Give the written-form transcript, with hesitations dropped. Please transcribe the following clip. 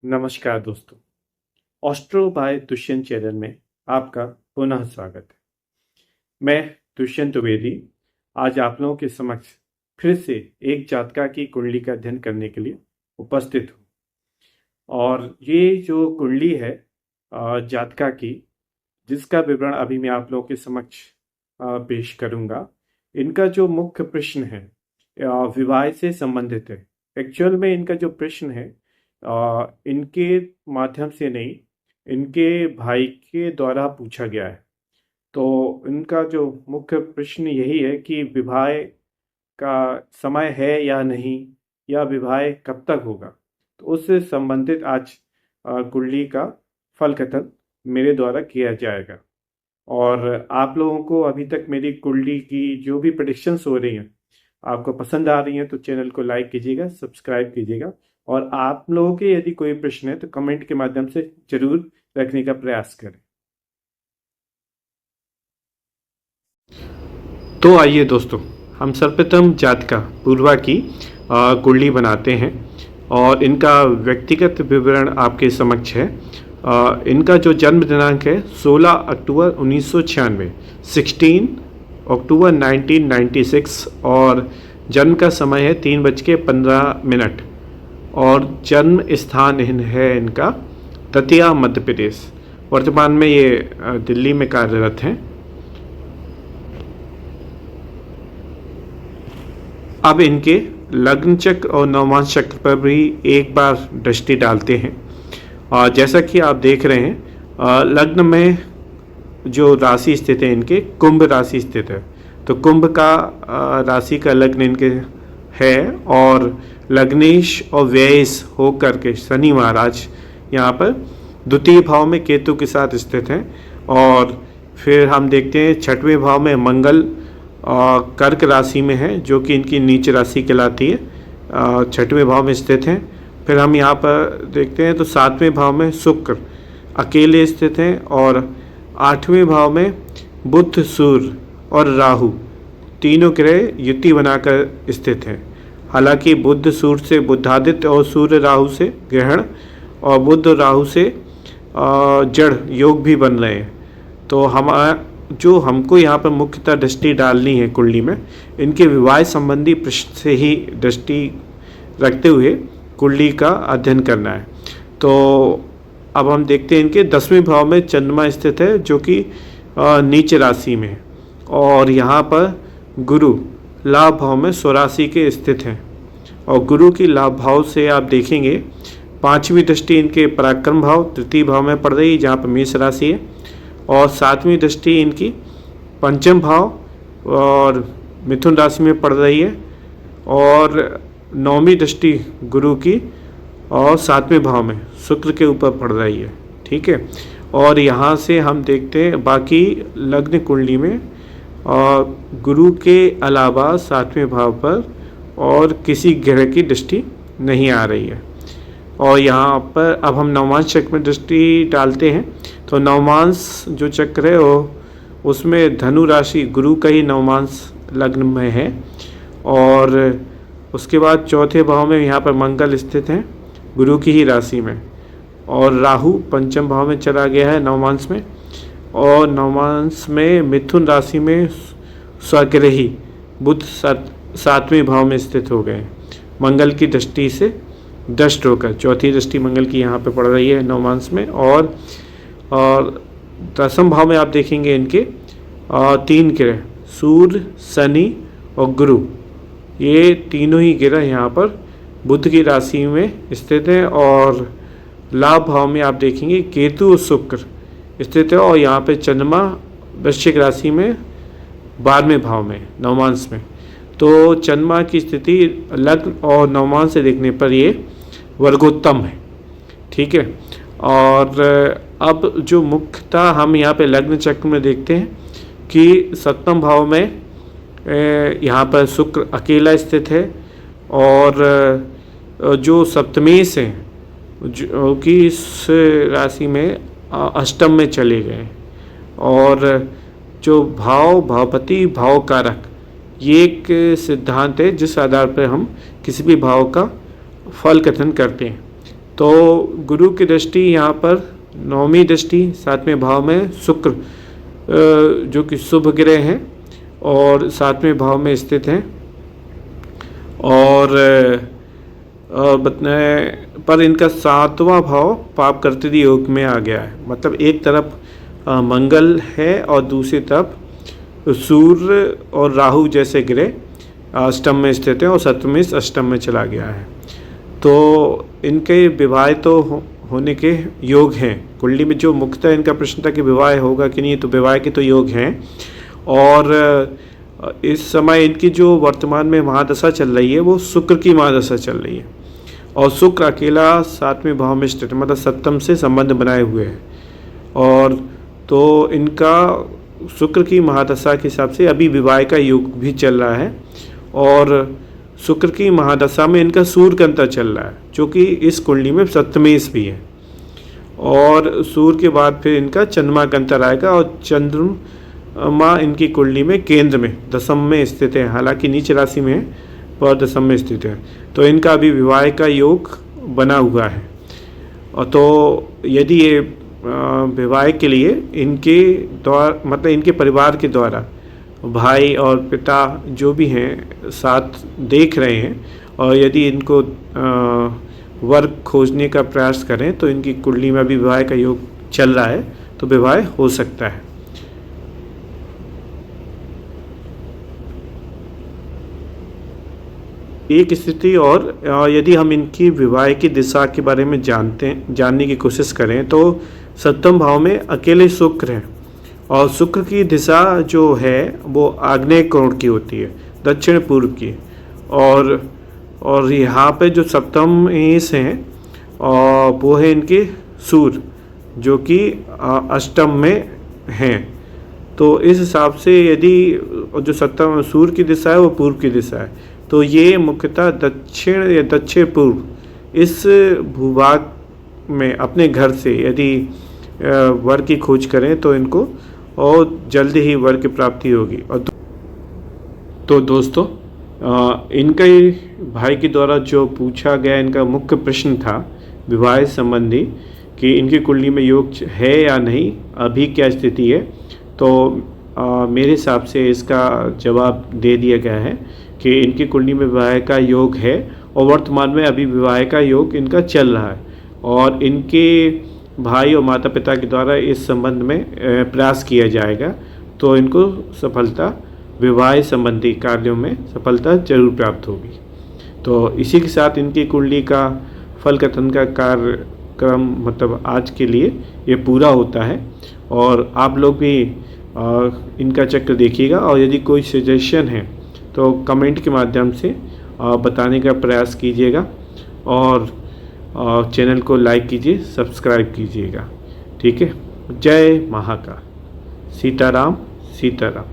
नमस्कार दोस्तों, Austro bye Dushyant channel में आपका पुनः स्वागत है। मैं दुष्यंत द्विवेदी आज आप लोगों के समक्ष फिर से एक जातका की कुंडली का अध्ययन करने के लिए उपस्थित हूँ। और ये जो कुंडली है जातका की, जिसका विवरण अभी मैं आप लोगों के समक्ष पेश करूँगा। इनका जो मुख्य प्रश्न है विवाह से संबंधित है। एक्चुअल में इनका जो प्रश्न है इनके माध्यम से नहीं, इनके भाई के द्वारा पूछा गया है। तो इनका जो मुख्य प्रश्न यही है कि विवाह का समय है या नहीं, या विवाह कब तक होगा। तो उससे संबंधित आज कुंडली का फल कथन मेरे द्वारा किया जाएगा। और आप लोगों को अभी तक मेरी कुंडली की जो भी प्रेडिक्शंस हो रही हैं आपको पसंद आ रही हैं तो चैनल को लाइक कीजिएगा, सब्सक्राइब कीजिएगा। और आप लोगों के यदि कोई प्रश्न है तो कमेंट के माध्यम से जरूर रखने का प्रयास करें। तो आइए दोस्तों, हम सर्वप्रथम जातका पूर्वा की कुंडली बनाते हैं और इनका व्यक्तिगत विवरण आपके समक्ष है। इनका जो जन्म दिनांक है 16 अक्टूबर 1996, 16 अक्टूबर 1996 और जन्म का समय है 3:15। और जन्म स्थान है इनका दतिया, मध्य प्रदेश। वर्तमान में ये दिल्ली में कार्यरत हैं। अब इनके लग्न चक्र और नवमांश चक्र पर भी एक बार दृष्टि डालते हैं। और जैसा कि आप देख रहे हैं लग्न में जो राशि स्थित है इनके कुंभ राशि स्थित है। तो कुंभ का राशि का लग्न इनके है और लग्नेश और व्ययेश हो करके शनि महाराज यहाँ पर द्वितीय भाव में केतु के साथ स्थित हैं। और फिर हम देखते हैं छठवें भाव में मंगल कर्क राशि में है, जो कि इनकी नीच राशि कहलाती है, छठवें भाव में स्थित हैं। फिर हम यहाँ पर देखते हैं तो सातवें भाव में शुक्र अकेले स्थित हैं और आठवें भाव में बुध, सूर्य और राहु तीनों ग्रह युति बनाकर स्थित हैं। हालांकि बुध सूर्य से बुधादित्य और सूर्य राहु से ग्रहण और बुध राहु से जड़ योग भी बन रहे हैं। तो हमको यहाँ पर मुख्यतः दृष्टि डालनी है कुंडली में, इनके विवाह संबंधी प्रश्न से ही दृष्टि रखते हुए कुंडली का अध्ययन करना है। तो अब हम देखते हैं इनके 10वें भाव में चंद्रमा स्थित है, जो कि नीच राशि में, और यहाँ पर गुरु लाभ भाव में स्वराशि के स्थित हैं। और गुरु की लाभ भाव से आप देखेंगे 5वीं दृष्टि इनके पराक्रम भाव तृतीय भाव में पड़ रही है, जहाँ पर मेष राशि है। और 7वीं दृष्टि इनकी पंचम भाव और मिथुन राशि में पड़ रही है। और 9वीं दृष्टि गुरु की और 7वें भाव में शुक्र के ऊपर पड़ रही है। ठीक है। और यहाँ से हम देखते हैं बाकी लग्न कुंडली में गुरु के अलावा 7वें भाव पर और किसी ग्रह की दृष्टि नहीं आ रही है। और यहाँ पर अब हम नवमांश चक्र में दृष्टि डालते हैं। तो नवमांश जो चक्र है वो उसमें धनु राशि गुरु का ही नवमांश लग्न में है। और उसके बाद चौथे भाव में यहाँ पर मंगल स्थित हैं गुरु की ही राशि में। और राहु पंचम भाव में चला गया है नवमांश में। और नवमांश में मिथुन राशि में स्वग्रही बुध 7वें भाव में स्थित हो गए मंगल की दृष्टि से दष्ट होकर। चौथी दृष्टि मंगल की यहाँ पे पड़ रही है नवमांश में। और 10वें भाव में आप देखेंगे इनके 3 ग्रह सूर्य, शनि और गुरु, ये तीनों ही ग्रह यहाँ पर बुध की राशि में स्थित हैं। और लाभ भाव में आप देखेंगे केतु और शुक्र स्थित है। और यहाँ पे चंद्रमा वृश्चिक राशि में 12वें भाव में नवमांश में। तो चंद्रमा की स्थिति लग्न और नवमांश से देखने पर ये वर्गोत्तम है। ठीक है। और अब जो मुख्यतः हम यहाँ पे लग्न चक्र में देखते हैं कि 7वें भाव में यहाँ पर शुक्र अकेला स्थित है। और जो सप्तमेश है जो कि इस राशि में अष्टम में चले गए। और जो भावपति भाव कारक, ये एक सिद्धांत है जिस आधार पर हम किसी भी भाव का फल कथन करते हैं। तो गुरु की दृष्टि यहाँ पर 9वीं दृष्टि 7वें भाव में शुक्र जो कि शुभ ग्रह हैं और 7वें भाव में स्थित हैं। और पर इनका 7वां भाव पाप कर्तरी योग में आ गया है। मतलब एक तरफ मंगल है और दूसरी तरफ सूर्य और राहु जैसे ग्रह अष्टम में स्थित हैं और सप्तमी अष्टम में चला गया है। तो इनके विवाह तो होने के योग हैं। कुंडली में जो मुख्यतः इनका प्रश्न था कि विवाह होगा कि नहीं, तो विवाह के तो योग हैं। और इस समय इनकी जो वर्तमान में महादशा चल रही है वो शुक्र की महादशा चल रही है और शुक्र अकेला 7वें भाव में स्थित, मतलब सप्तम से संबंध बनाए हुए है। और तो इनका शुक्र की महादशा के हिसाब से अभी विवाह का योग भी चल रहा है और शुक्र की महादशा में इनका सूर्य का अंतर चल रहा है जो कि इस कुंडली में सप्तमेश भी है। और सूर्य के बाद फिर इनका चंद्रमा का अंतर आएगा और चंद्रमा इनकी कुंडली में केंद्र में दशम में स्थित है, हालांकि नीच राशि में है पर दशम में स्थित है। तो इनका अभी विवाह का योग बना हुआ है। और तो यदि ये विवाह के लिए इनके द्वारा, मतलब इनके परिवार के द्वारा भाई और पिता जो भी हैं साथ देख रहे हैं और यदि इनको वर्क खोजने का प्रयास करें तो इनकी कुंडली में भी विवाह का योग चल रहा है, तो विवाह हो सकता है। एक स्थिति और यदि हम इनकी विवाह की दिशा के बारे में जानने की कोशिश करें तो सप्तम भाव में अकेले शुक्र हैं और शुक्र की दिशा जो है वो आग्नेय कोण की होती है, दक्षिण पूर्व की। और यहाँ पे जो सप्तम इंश हैं वो है इनके सूर्य जो कि अष्टम में हैं। तो इस हिसाब से यदि जो सप्तम सूर्य की दिशा है वो पूर्व की दिशा है, तो ये मुख्यतः दक्षिण या दक्षिण पूर्व इस भूभाग में अपने घर से यदि वर की खोज करें तो इनको और जल्दी ही वर की प्राप्ति होगी। और तो दोस्तों इनके भाई के द्वारा जो पूछा गया इनका मुख्य प्रश्न था विवाह संबंधी कि इनकी कुंडली में योग है या नहीं, अभी क्या स्थिति है। तो मेरे हिसाब से इसका जवाब दे दिया गया है कि इनकी कुंडली में विवाह का योग है और वर्तमान में अभी विवाह का योग इनका चल रहा है और इनके भाई और माता पिता के द्वारा इस संबंध में प्रयास किया जाएगा तो इनको सफलता, विवाह संबंधी कार्यों में सफलता जरूर प्राप्त होगी। तो इसी के साथ इनकी कुंडली का फल कथन का कार्यक्रम मतलब आज के लिए ये पूरा होता है। और आप लोग भी इनका चक्र देखिएगा और यदि कोई सजेशन है तो कमेंट के माध्यम से बताने का प्रयास कीजिएगा और चैनल को लाइक कीजिए, सब्सक्राइब कीजिएगा। ठीक है। जय महाकाल। सीताराम सीताराम।